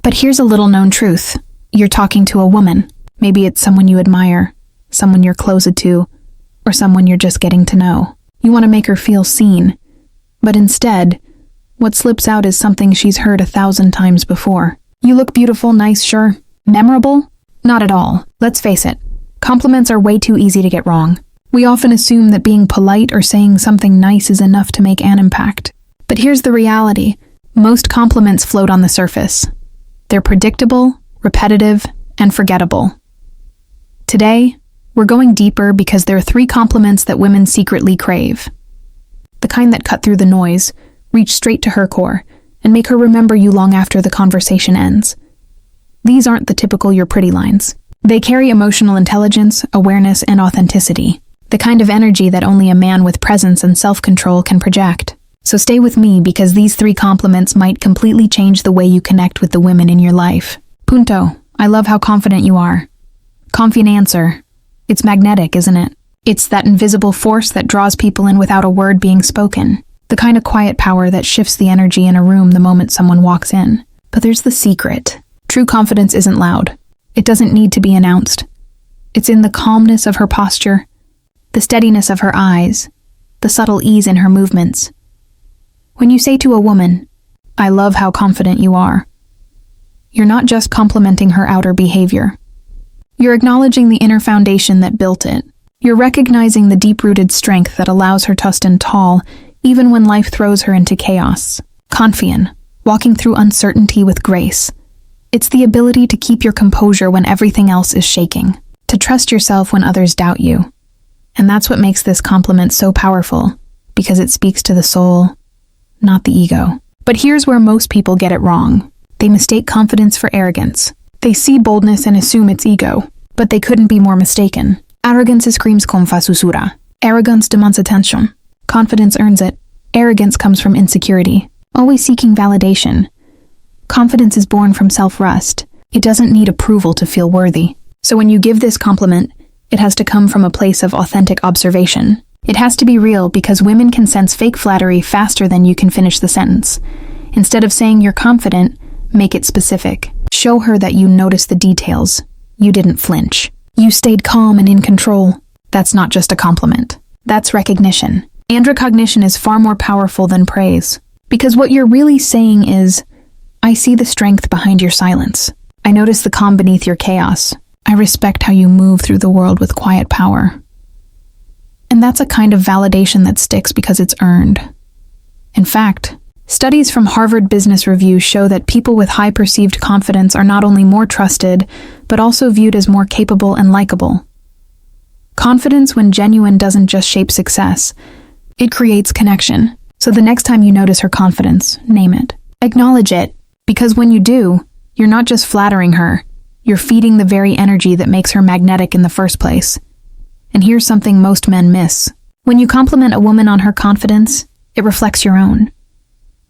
But here's a little-known truth. You're talking to a woman. Maybe it's someone you admire, someone you're closer to, or someone you're just getting to know. You want to make her feel seen. But instead, what slips out is something she's heard 1,000 times before. You look beautiful, nice, sure. Memorable? Not at all. Let's face it. Compliments are way too easy to get wrong. We often assume that being polite or saying something nice is enough to make an impact. But here's the reality. Most compliments float on the surface. They're predictable, repetitive, and forgettable. Today, we're going deeper because there are 3 compliments that women secretly crave. The kind that cut through the noise, reach straight to her core, and make her remember you long after the conversation ends. These aren't the typical "you're pretty" lines. They carry emotional intelligence, awareness, and authenticity. The kind of energy that only a man with presence and self-control can project. So stay with me because these 3 compliments might completely change the way you connect with the women in your life. Punto. I love how confident you are. Confiancer. It's magnetic, isn't it? It's that invisible force that draws people in without a word being spoken. The kind of quiet power that shifts the energy in a room the moment someone walks in. But there's the secret. True confidence isn't loud. It doesn't need to be announced. It's in the calmness of her posture, the steadiness of her eyes, the subtle ease in her movements. When you say to a woman, "I love how confident you are," you're not just complimenting her outer behavior. You're acknowledging the inner foundation that built it. You're recognizing the deep-rooted strength that allows her to stand tall, even when life throws her into chaos. Confiant, walking through uncertainty with grace. It's the ability to keep your composure when everything else is shaking, to trust yourself when others doubt you. And that's what makes this compliment so powerful, because it speaks to the soul, not the ego. But here's where most people get it wrong. They mistake confidence for arrogance. They see boldness and assume it's ego, but they couldn't be more mistaken. Arrogance screams con fa susura. Arrogance demands attention. Confidence earns it. Arrogance comes from insecurity, always seeking validation. Confidence is born from self-rust. It doesn't need approval to feel worthy. So when you give this compliment, it has to come from a place of authentic observation. It has to be real because women can sense fake flattery faster than you can finish the sentence. Instead of saying you're confident, make it specific. Show her that you noticed the details. You didn't flinch. You stayed calm and in control. That's not just a compliment. That's recognition. And recognition is far more powerful than praise. Because what you're really saying is, "I see the strength behind your silence. I notice the calm beneath your chaos. I respect how you move through the world with quiet power." And that's a kind of validation that sticks because it's earned. In fact, studies from Harvard Business Review show that people with high perceived confidence are not only more trusted, but also viewed as more capable and likable. Confidence, when genuine, doesn't just shape success. It creates connection. So the next time you notice her confidence, name it. Acknowledge it, because when you do, you're not just flattering her, you're feeding the very energy that makes her magnetic in the first place. And here's something most men miss. When you compliment a woman on her confidence, it reflects your own.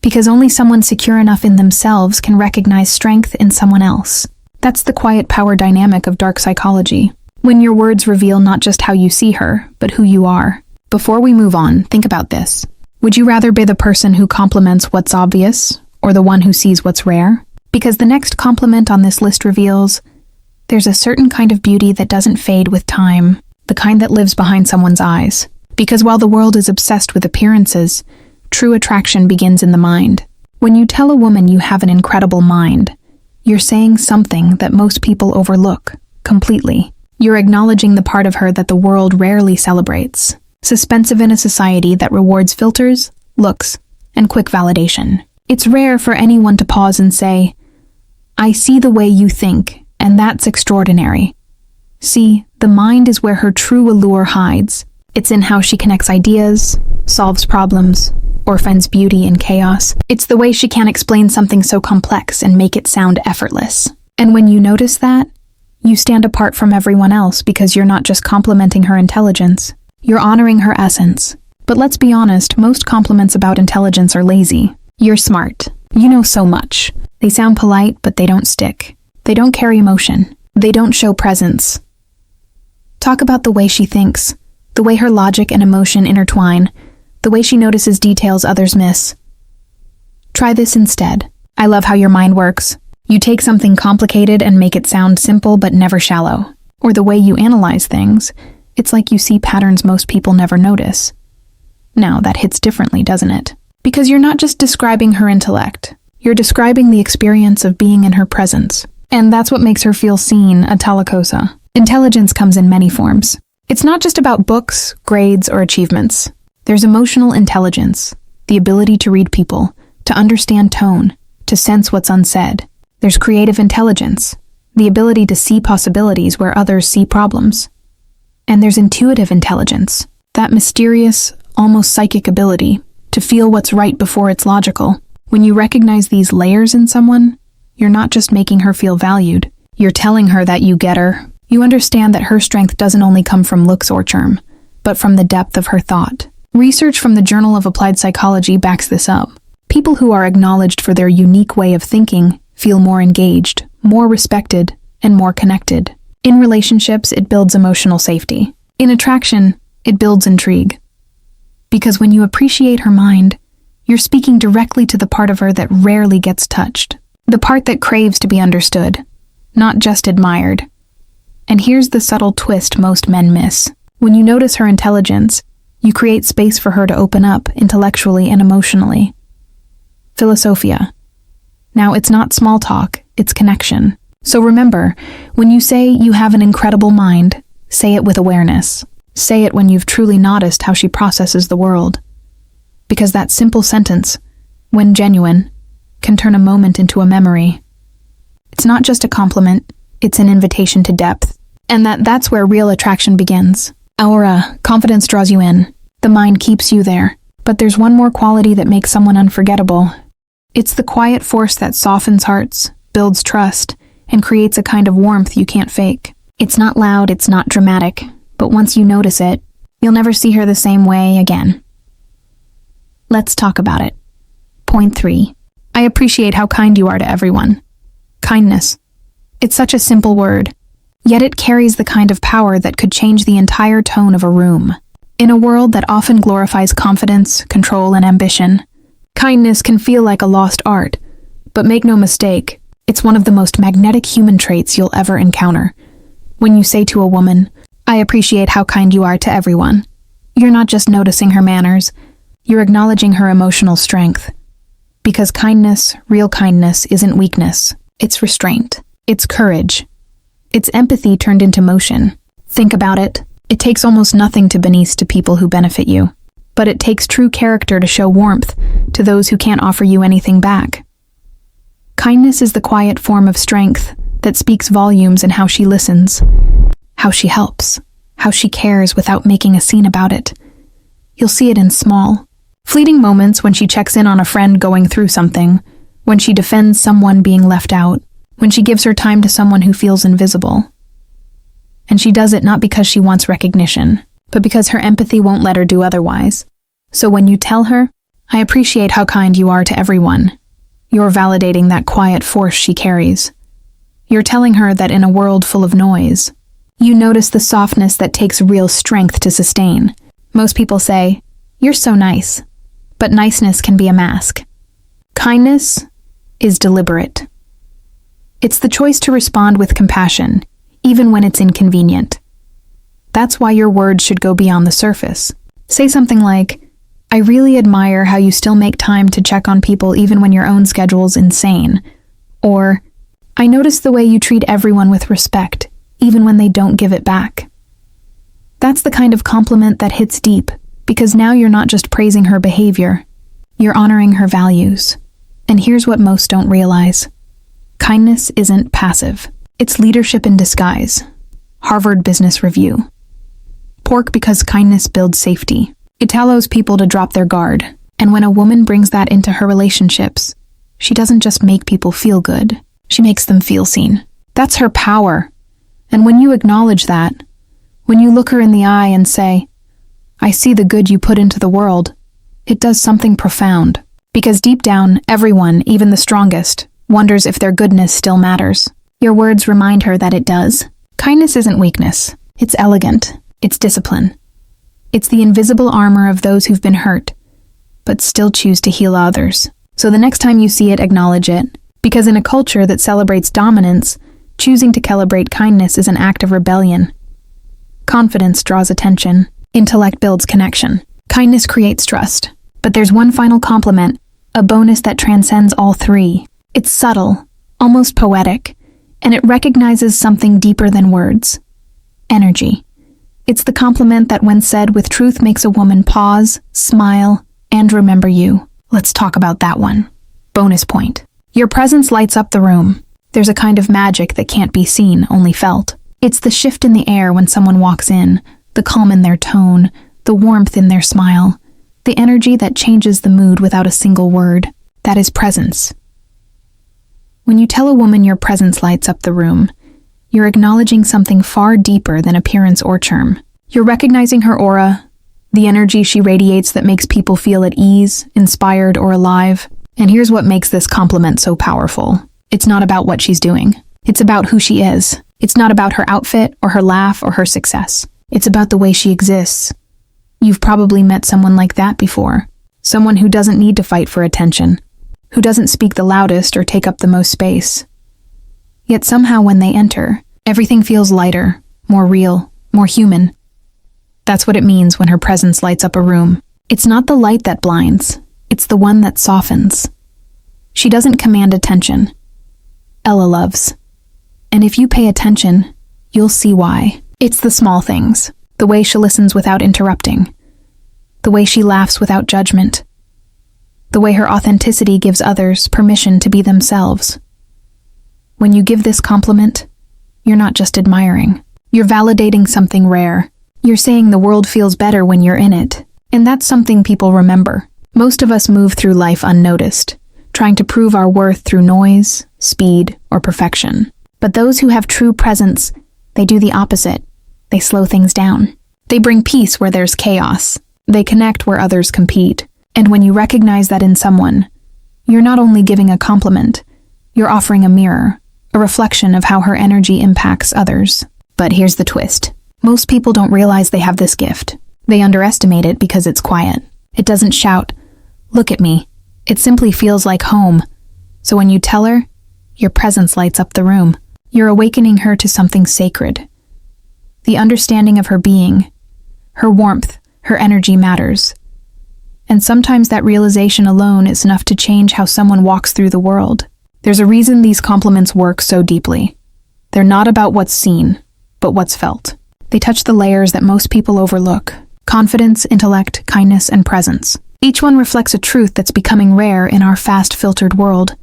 Because only someone secure enough in themselves can recognize strength in someone else. That's the quiet power dynamic of dark psychology. When your words reveal not just how you see her, but who you are. Before we move on, think about this. Would you rather be the person who compliments what's obvious, or the one who sees what's rare? Because the next compliment on this list reveals there's a certain kind of beauty that doesn't fade with time, the kind that lives behind someone's eyes. Because while the world is obsessed with appearances, true attraction begins in the mind. When you tell a woman you have an incredible mind, you're saying something that most people overlook completely. You're acknowledging the part of her that the world rarely celebrates. Suspensive in a society that rewards filters, looks, and quick validation. It's rare for anyone to pause and say, "I see the way you think, and that's extraordinary." See, the mind is where her true allure hides. It's in how she connects ideas, solves problems, or finds beauty in chaos. It's the way she can explain something so complex and make it sound effortless. And when you notice that, you stand apart from everyone else because you're not just complimenting her intelligence, you're honoring her essence. But let's be honest, most compliments about intelligence are lazy. You're smart. You know so much. They sound polite, but they don't stick. They don't carry emotion. They don't show presence. Talk about the way she thinks, the way her logic and emotion intertwine, the way she notices details others miss. Try this instead. "I love how your mind works." You take something complicated and make it sound simple but never shallow. Or the way you analyze things, it's like you see patterns most people never notice. Now, that hits differently, doesn't it? Because you're not just describing her intellect. You're describing the experience of being in her presence. And that's what makes her feel seen, atalakosa. Intelligence comes in many forms. It's not just about books, grades, or achievements. There's emotional intelligence, the ability to read people, to understand tone, to sense what's unsaid. There's creative intelligence, the ability to see possibilities where others see problems. And there's intuitive intelligence, that mysterious, almost psychic ability to feel what's right before it's logical. When you recognize these layers in someone, you're not just making her feel valued. You're telling her that you get her. You understand that her strength doesn't only come from looks or charm, but from the depth of her thought. Research from the Journal of Applied Psychology backs this up. People who are acknowledged for their unique way of thinking feel more engaged, more respected, and more connected. In relationships, it builds emotional safety. In attraction, it builds intrigue. Because when you appreciate her mind, you're speaking directly to the part of her that rarely gets touched. The part that craves to be understood, not just admired. And here's the subtle twist most men miss. When you notice her intelligence, you create space for her to open up intellectually and emotionally. Philosophia. Now, it's not small talk, it's connection. So remember, when you say you have an incredible mind, say it with awareness. Say it when you've truly noticed how she processes the world. Because that simple sentence, when genuine, can turn a moment into a memory. It's not just a compliment, it's an invitation to depth. And that's where real attraction begins. Aura, confidence draws you in. The mind keeps you there. But there's one more quality that makes someone unforgettable. It's the quiet force that softens hearts, builds trust, and creates a kind of warmth you can't fake. It's not loud, it's not dramatic, but once you notice it, you'll never see her the same way again. Let's talk about it. Point 3. I appreciate how kind you are to everyone. Kindness. It's such a simple word, yet it carries the kind of power that could change the entire tone of a room. In a world that often glorifies confidence, control, and ambition, kindness can feel like a lost art. But make no mistake, it's one of the most magnetic human traits you'll ever encounter. When you say to a woman, I appreciate how kind you are to everyone, you're not just noticing her manners, you're acknowledging her emotional strength. Because kindness, real kindness, isn't weakness. It's restraint. It's courage. It's empathy turned into motion. Think about it. It takes almost nothing to be nice to people who benefit you. But it takes true character to show warmth to those who can't offer you anything back. Kindness is the quiet form of strength that speaks volumes in how she listens, how she helps, how she cares without making a scene about it. You'll see it in small, fleeting moments when she checks in on a friend going through something, when she defends someone being left out, when she gives her time to someone who feels invisible. And she does it not because she wants recognition, but because her empathy won't let her do otherwise. So when you tell her, I appreciate how kind you are to everyone, you're validating that quiet force she carries. You're telling her that in a world full of noise, you notice the softness that takes real strength to sustain. Most people say, you're so nice. But niceness can be a mask. Kindness is deliberate. It's the choice to respond with compassion, even when it's inconvenient. That's why your words should go beyond the surface. Say something like, I really admire how you still make time to check on people even when your own schedule's insane. Or, I notice the way you treat everyone with respect, even when they don't give it back. That's the kind of compliment that hits deep, because now you're not just praising her behavior, you're honoring her values. And here's what most don't realize. Kindness isn't passive. It's leadership in disguise. Harvard Business Review. Pork because kindness builds safety. It allows people to drop their guard. And when a woman brings that into her relationships, she doesn't just make people feel good. She makes them feel seen. That's her power. And when you acknowledge that, when you look her in the eye and say, I see the good you put into the world, it does something profound. Because deep down, everyone, even the strongest, wonders if their goodness still matters. Your words remind her that it does. Kindness isn't weakness. It's elegant. It's discipline. It's the invisible armor of those who've been hurt, but still choose to heal others. So the next time you see it, acknowledge it. Because in a culture that celebrates dominance, choosing to celebrate kindness is an act of rebellion. Confidence draws attention. Intellect builds connection. Kindness creates trust. But there's one final compliment, a bonus that transcends all three. It's subtle, almost poetic, and it recognizes something deeper than words. Energy. It's the compliment that when said with truth makes a woman pause, smile, and remember you. Let's talk about that one. Bonus point. Your presence lights up the room. There's a kind of magic that can't be seen, only felt. It's the shift in the air when someone walks in, the calm in their tone, the warmth in their smile, the energy that changes the mood without a single word. That is presence. When you tell a woman your presence lights up the room, you're acknowledging something far deeper than appearance or charm. You're recognizing her aura, the energy she radiates that makes people feel at ease, inspired, or alive. And here's what makes this compliment so powerful. It's not about what she's doing. It's about who she is. It's not about her outfit or her laugh or her success. It's about the way she exists. You've probably met someone like that before. Someone who doesn't need to fight for attention, who doesn't speak the loudest or take up the most space. Yet somehow when they enter, everything feels lighter, more real, more human. That's what it means when her presence lights up a room. It's not the light that blinds, it's the one that softens. She doesn't command attention. Ella loves. And if you pay attention, you'll see why. It's the small things, the way she listens without interrupting, the way she laughs without judgment, the way her authenticity gives others permission to be themselves. When you give this compliment, you're not just admiring. You're validating something rare. You're saying the world feels better when you're in it. And that's something people remember. Most of us move through life unnoticed, trying to prove our worth through noise, speed, or perfection. But those who have true presence, they do the opposite. They slow things down. They bring peace where there's chaos. They connect where others compete. And when you recognize that in someone, you're not only giving a compliment, you're offering a mirror, a reflection of how her energy impacts others. But here's the twist. Most people don't realize they have this gift. They underestimate it because it's quiet. It doesn't shout, "Look at me." It simply feels like home. So when you tell her, your presence lights up the room. You're awakening her to something sacred. The understanding of her being, her warmth, her energy matters. And sometimes that realization alone is enough to change how someone walks through the world. There's a reason these compliments work so deeply. They're not about what's seen, but what's felt. They touch the layers that most people overlook: confidence, intellect, kindness, and presence. Each one reflects a truth that's becoming rare in our fast-filtered world.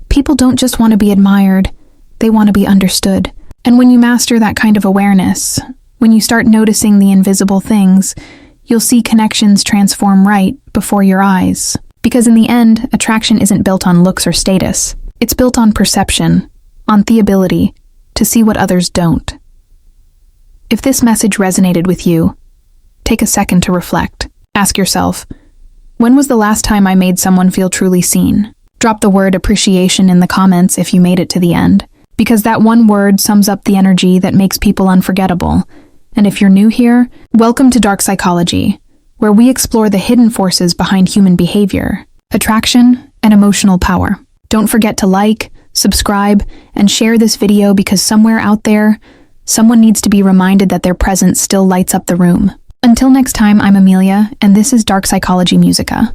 People don't just want to be admired, they want to be understood. And when you master that kind of awareness, when you start noticing the invisible things, you'll see connections transform right before your eyes. Because in the end, attraction isn't built on looks or status. It's built on perception, on the ability to see what others don't. If this message resonated with you, take a second to reflect. Ask yourself, when was the last time I made someone feel truly seen? Drop the word appreciation in the comments if you made it to the end, because that one word sums up the energy that makes people unforgettable. And if you're new here, welcome to Dark Psychology, where we explore the hidden forces behind human behavior, attraction, and emotional power. Don't forget to like, subscribe, and share this video because somewhere out there, someone needs to be reminded that their presence still lights up the room. Until next time, I'm Amelia, and this is Dark Psychology Musica.